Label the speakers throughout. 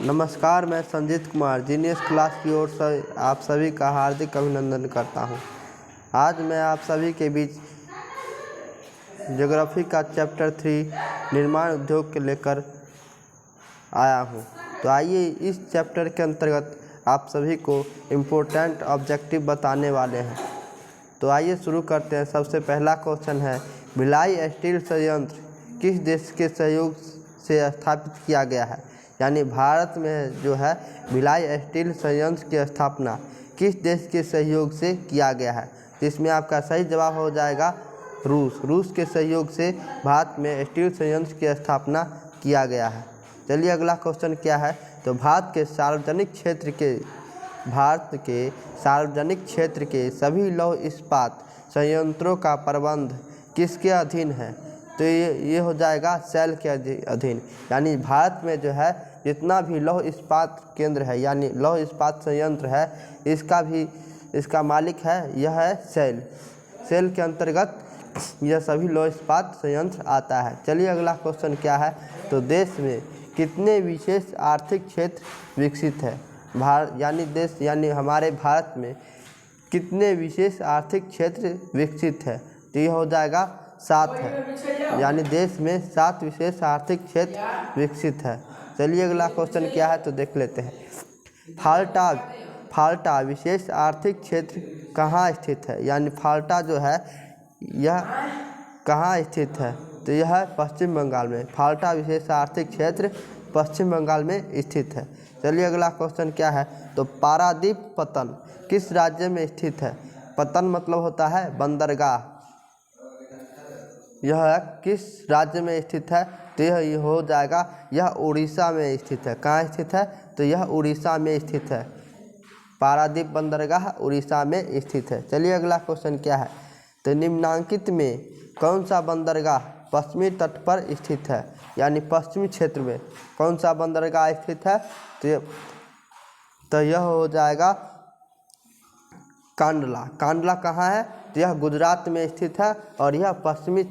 Speaker 1: नमस्कार, मैं Sanjeet Kumar genius class की ओर से आप सभी का हार्दिक अभिनंदन करता हूं। आज मैं आप सभी के बीच ज्योग्राफी का चैप्टर 3 निर्माण उद्योग के लेकर आया हूं। तो आइए इस चैप्टर के अंतर्गत आप सभी को इम्पोर्टेंट ऑब्जेक्टिव बताने वाले हैं। तो आइए शुरू करते हैं। सबसे पहला क्वेश्चन है, भिलाई स्टील संयंत्र किस देश के सहयोग से स्थापित किया गया है? यानी भारत में जो है भिलाई स्टील संयंत्र की स्थापना किस देश के सहयोग से किया गया है? तो इसमें आपका सही जवाब हो जाएगा रूस। रूस के सहयोग से भारत में स्टील संयंत्र की स्थापना किया गया है। चलिए अगला क्वेश्चन क्या है? तो भारत के सार्वजनिक क्षेत्र के सभी लौह इस्पात संयंत्रों का प्रबंध किसके अधीन है? तो ये हो जाएगा सेल के अधीन। यानी भारत में जो है जितना भी लौह इस्पात केंद्र है यानी लौह इस्पात संयंत्र है, इसका मालिक है यह है सेल। सेल के अंतर्गत यह सभी लौह इस्पात संयंत्र आता है। चलिए अगला क्वेश्चन क्या है? तो देश में कितने विशेष आर्थिक क्षेत्र विकसित है? यानी हमारे भारत में कितने विशेष आर्थिक क्षेत्र विकसित है? तो यह हो जाएगा 7 है। यानी देश में 7 विशेष आर्थिक क्षेत्र विकसित है। चलिए अगला क्वेश्चन क्या है? तो देख लेते हैं। फाल्टा विशेष आर्थिक क्षेत्र कहाँ स्थित है? यानी फाल्टा जो है यह कहाँ स्थित है? तो यह है पश्चिम बंगाल में। फाल्टा विशेष आर्थिक क्षेत्र पश्चिम बंगाल में स्थित है। चलिए अगला क्वेश्चन क्या है? तो पारादीप पत्तन किस राज्य में स्थित है? पत्तन मतलब होता है बंदरगाह। यह किस राज्य में स्थित है? तो यह हो जाएगा यह उड़ीसा में स्थित है। कहाँ स्थित है? तो यह उड़ीसा में स्थित है। पारादीप बंदरगाह उड़ीसा में स्थित है। चलिए अगला क्वेश्चन क्या है? तो निम्नांकित में कौन सा बंदरगाह पश्चिमी तट पर स्थित है? यानी पश्चिमी क्षेत्र में कौन सा बंदरगाह स्थित है? तो यह हो जाएगा कांडला। कांडला कहाँ है? तो यह गुजरात में स्थित है और यह पश्चिमी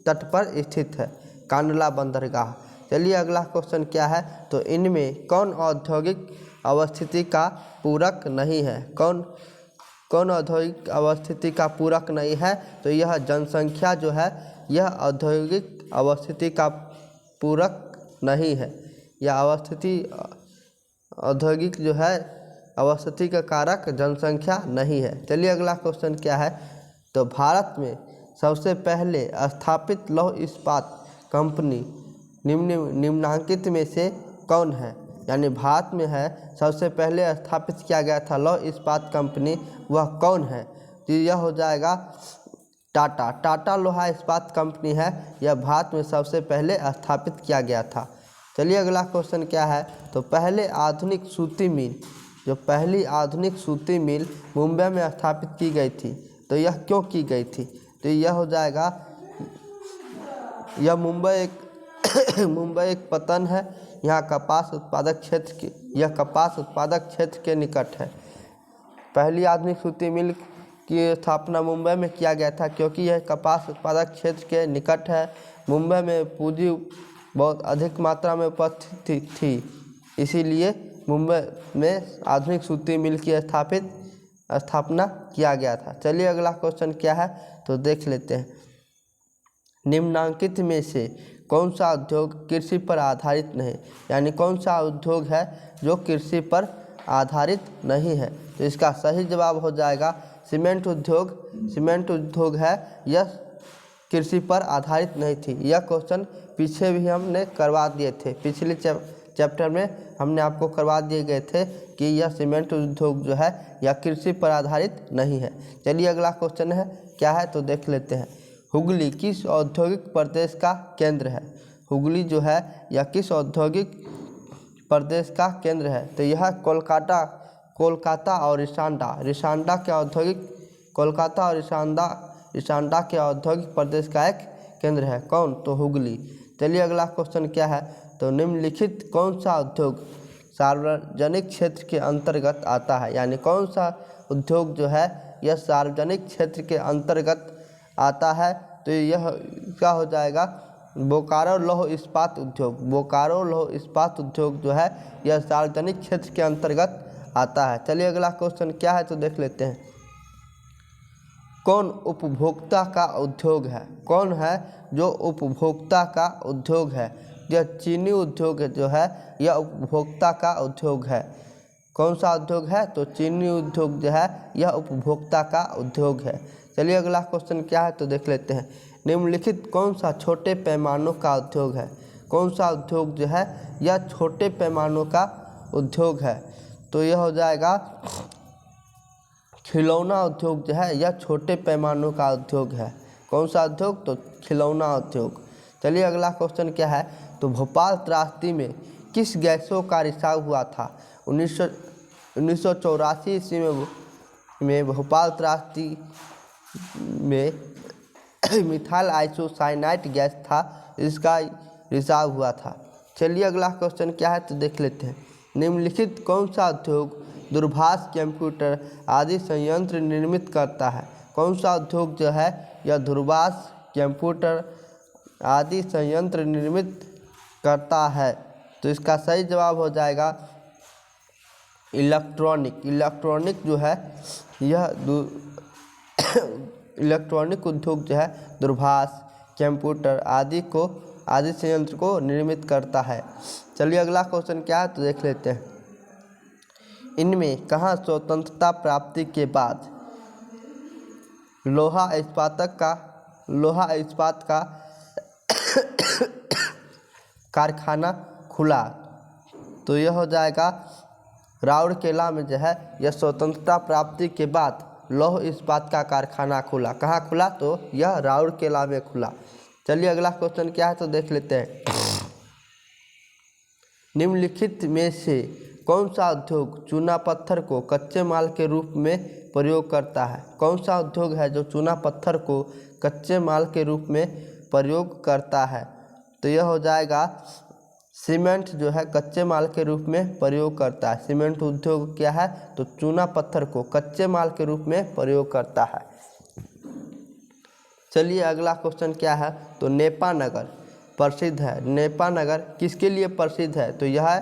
Speaker 1: तट पर स्थित है, कांडला बंदरगाह। चलिए अगला क्वेश्चन क्या है? तो इनमें कौन औद्योगिक अवस्थिति का पूरक नहीं है? कौन औद्योगिक अवस्थिति का पूरक नहीं है? तो यह जनसंख्या जो है यह औद्योगिक अवस्थिति का पूरक नहीं है। यह अवस्थिति औद्योगिक जो है अवस्थिति का कारक जनसंख्या नहीं है। चलिए अगला क्वेश्चन क्या है? तो भारत में सबसे पहले स्थापित लौह इस्पात कंपनी निम्नांकित में से कौन है? यानी भारत में है सबसे पहले स्थापित किया गया था लौह इस्पात कंपनी, वह कौन है? तो यह हो जाएगा टाटा। टाटा लोहा इस्पात कंपनी है, यह भारत में सबसे पहले स्थापित किया गया था। चलिए अगला क्वेश्चन क्या है? तो पहली आधुनिक सूती मिल मुंबई में स्थापित की गई थी, तो यह क्यों की गई थी? तो यह हो जाएगा यह मुंबई एक पतन है। यह कपास उत्पादक क्षेत्र के निकट है। पहली आधुनिक सूती मिल की स्थापना मुंबई में किया गया था क्योंकि यह कपास उत्पादक क्षेत्र के निकट है। मुंबई में पूंजी बहुत अधिक मात्रा में उपस्थित थी, इसीलिए मुंबई में आधुनिक सूती मिल की स्थापना किया गया था। चलिए अगला क्वेश्चन क्या है? तो देख लेते हैं। निम्नांकित में से कौन सा उद्योग कृषि पर आधारित नहीं? यानी कौन सा उद्योग है जो कृषि पर आधारित नहीं है? तो इसका सही जवाब हो जाएगा सीमेंट उद्योग। सीमेंट उद्योग है, यह कृषि पर आधारित नहीं थी। यह क्वेश्चन पीछे भी हमने करवा दिए थे, पिछले चैप्टर में हमने आपको करवा दिए गए थे कि यह सीमेंट उद्योग जो है यह कृषि पर आधारित नहीं है। चलिए अगला क्वेश्चन है क्या है? तो देख लेते हैं। हुगली किस औद्योगिक प्रदेश का केंद्र है? हुगली जो है यह किस औद्योगिक प्रदेश का केंद्र है? तो यह कोलकाता और रिसांडा के औद्योगिक कोलकाता और रिसांडा के औद्योगिक प्रदेश का एक केंद्र है। कौन? तो हुगली। चलिए अगला क्वेश्चन क्या है? तो निम्नलिखित कौन सा उद्योग सार्वजनिक क्षेत्र के अंतर्गत आता है? यानी कौन सा उद्योग जो है यह सार्वजनिक क्षेत्र के अंतर्गत आता है? तो यह क्या हो जाएगा बोकारो लौह इस्पात उद्योग, बोकारो लौह इस्पात उद्योग जो है यह सार्वजनिक क्षेत्र के अंतर्गत आता है। चलिए अगला क्वेश्चन क्या है तो देख लेते हैं। कौन उपभोक्ता का उद्योग है? कौन है जो उपभोक्ता का उद्योग है? यह चीनी उद्योग जो है यह उपभोक्ता का उद्योग है। कौन सा उद्योग है? तो चीनी उद्योग जो है यह उपभोक्ता का उद्योग है। चलिए अगला क्वेश्चन क्या है तो देख लेते हैं। निम्नलिखित कौन सा छोटे पैमानों का उद्योग है? कौन सा उद्योग जो है यह छोटे पैमानों का उद्योग है? तो यह हो जाएगा खिलौना उद्योग जो है यह छोटे पैमानों का उद्योग है। कौन सा उद्योग? तो खिलौना उद्योग। चलिए अगला क्वेश्चन क्या है तो भोपाल त्रासदी में किस गैसों का रिसाव हुआ था? 1984 ईस्वी में भोपाल त्रासदी में मिथाइल आइसोसाइनाइड गैस था, इसका रिसाव हुआ था। चलिए अगला क्वेश्चन क्या है तो देख लेते हैं। निम्नलिखित कौन सा उद्योग दूरभाष कंप्यूटर आदि संयंत्र निर्मित करता है? कौन सा उद्योग जो है यह दूरभाष कंप्यूटर आदि संयंत्र निर्मित करता है? तो इसका सही जवाब हो जाएगा इलेक्ट्रॉनिक। इलेक्ट्रॉनिक जो है यह इलेक्ट्रॉनिक उद्योग जो है दूरभाष कंप्यूटर आदि संयंत्र को निर्मित करता है। चलिए अगला क्वेश्चन क्या है तो देख लेते हैं। इनमें कहाँ स्वतंत्रता प्राप्ति के बाद लोहा इस्पात का कारखाना खुला? तो यह हो जाएगा राउरकेला में जो है यह स्वतंत्रता प्राप्ति के बाद लौह इस्पात का कारखाना खुला। कहाँ खुला? तो यह राउरकेला में खुला। चलिए अगला क्वेश्चन क्या है तो देख लेते हैं। निम्नलिखित में से कौन सा उद्योग चूना पत्थर को कच्चे माल के रूप में प्रयोग करता है? कौन सा उद्योग है जो चूना पत्थर को कच्चे माल के रूप में प्रयोग करता है? तो यह हो जाएगा सीमेंट जो है कच्चे माल के रूप में प्रयोग करता है। सीमेंट उद्योग क्या है? तो चूना पत्थर को कच्चे माल के रूप में प्रयोग करता है। चलिए अगला क्वेश्चन क्या है तो नेपा नगर प्रसिद्ध है। नेपा नगर किसके लिए प्रसिद्ध है? तो यह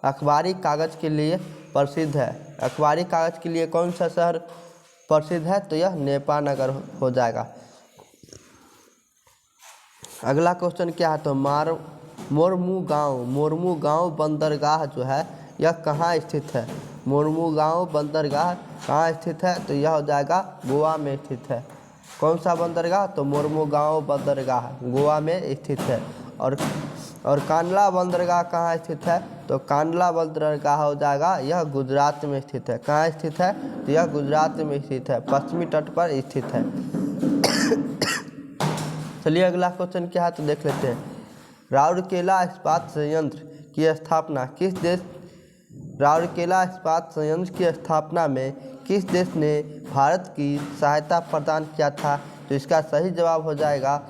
Speaker 1: अखबारी कागज़ के लिए प्रसिद्ध है। अखबारी कागज़ के लिए कौन सा शहर प्रसिद्ध है? तो यह नेपा नगर हो जाएगा। अगला क्वेश्चन क्या है तो मोरमू गांव बंदरगाह जो है यह कहाँ स्थित है? मोरमू गांव बंदरगाह कहाँ स्थित है? तो यह हो जाएगा गोवा में स्थित है। कौन सा बंदरगाह? तो मोरमू गांव बंदरगाह गोवा में स्थित है। और कांडला बंदरगाह कहाँ स्थित है? तो कांडला बंदरगाह हो जाएगा यह गुजरात में स्थित है। कहाँ स्थित है? तो यह गुजरात में स्थित है, पश्चिमी तट पर स्थित है। चलिए अगला क्वेश्चन क्या है तो देख लेते हैं। राउरकेला इस्पात संयंत्र की स्थापना किस देश राउरकेला इस्पात संयंत्र की स्थापना में किस देश ने भारत की सहायता प्रदान किया था? तो इसका सही जवाब हो जाएगा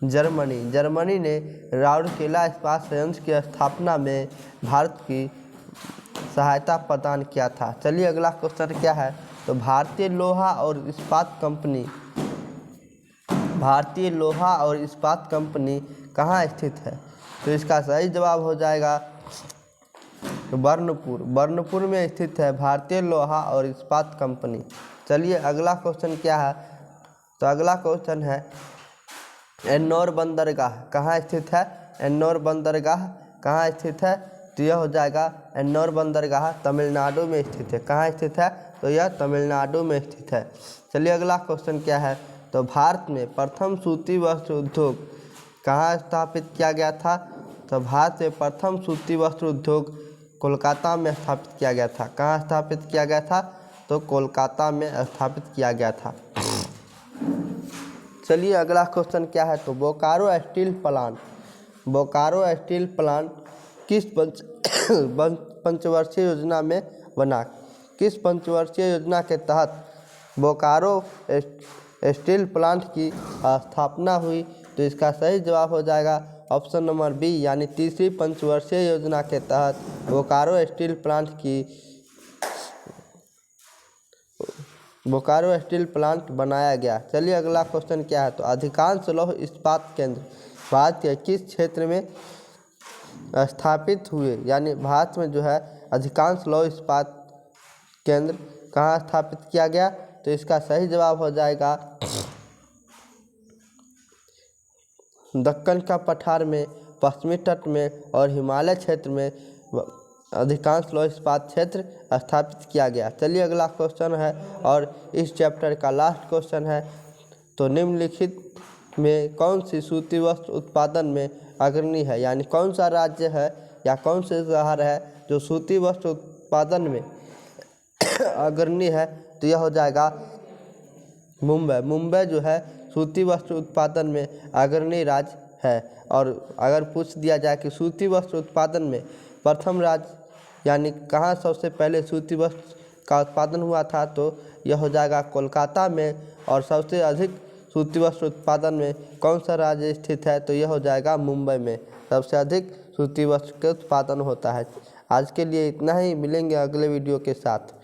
Speaker 1: जर्मनी। जर्मनी ने राउरकेला इस्पात संयंत्र की स्थापना में भारत की सहायता प्रदान किया था। चलिए अगला क्वेश्चन क्या है तो भारतीय लोहा और इस्पात कंपनी कहाँ स्थित है? तो इसका सही जवाब हो जाएगा बर्नपुर में स्थित है भारतीय लोहा और इस्पात कंपनी। चलिए अगला क्वेश्चन क्या है तो अगला क्वेश्चन है एन्नौर बंदरगाह कहाँ स्थित है? एन्नौर बंदरगाह कहाँ स्थित है? तो यह हो जाएगा एन्नौर बंदरगाह तमिलनाडु में स्थित है। कहाँ स्थित है? तो यह तमिलनाडु में स्थित है। चलिए अगला क्वेश्चन क्या है तो भारत में प्रथम सूती वस्त्र उद्योग कहाँ स्थापित किया गया था? तो भारत में प्रथम सूती वस्त्र उद्योग कोलकाता में स्थापित किया गया था। कहाँ स्थापित किया गया था? तो कोलकाता में स्थापित किया गया था। चलिए अगला क्वेश्चन क्या है तो बोकारो स्टील प्लांट किस पंचवर्षीय योजना में बना? किस पंचवर्षीय योजना के तहत बोकारो स्टील प्लांट की स्थापना हुई? तो इसका सही जवाब हो जाएगा ऑप्शन नंबर बी यानी तीसरी पंचवर्षीय योजना के तहत बोकारो स्टील प्लांट की बोकारो स्टील प्लांट बनाया गया। चलिए अगला क्वेश्चन क्या है, तो अधिकांश लौह इस्पात केंद्र भारत के किस क्षेत्र में स्थापित हुए, यानी भारत में जो है अधिकांश लौह इस्पात केंद्र कहाँ स्थापित किया गया, तो इसका सही जवाब हो जाएगा दक्कन का पठार में, पश्चिमी तट में और हिमालय क्षेत्र में अधिकांश लौह इस्पात क्षेत्र स्थापित किया गया। चलिए अगला क्वेश्चन है और इस चैप्टर का लास्ट क्वेश्चन है, तो निम्नलिखित में कौन सी सूती वस्त्र उत्पादन में अग्रणी है, यानी कौन सा राज्य है या कौन से शहर है जो सूती वस्त्र उत्पादन में अग्रणी है, तो यह हो जाएगा मुंबई। मुंबई जो है सूती वस्त्र उत्पादन में अग्रणी राज्य है। और अगर पूछ दिया जाए कि सूती वस्त्र उत्पादन में प्रथम राज्य यानी कहाँ सबसे पहले सूती वस्त्र का उत्पादन हुआ था, तो यह हो जाएगा कोलकाता में। और सबसे अधिक सूती वस्त्र उत्पादन में कौन सा राज्य स्थित है, तो यह हो जाएगा मुंबई में सबसे अधिक सूती वस्त्र के उत्पादन होता है। आज के लिए इतना ही, मिलेंगे अगले वीडियो के साथ।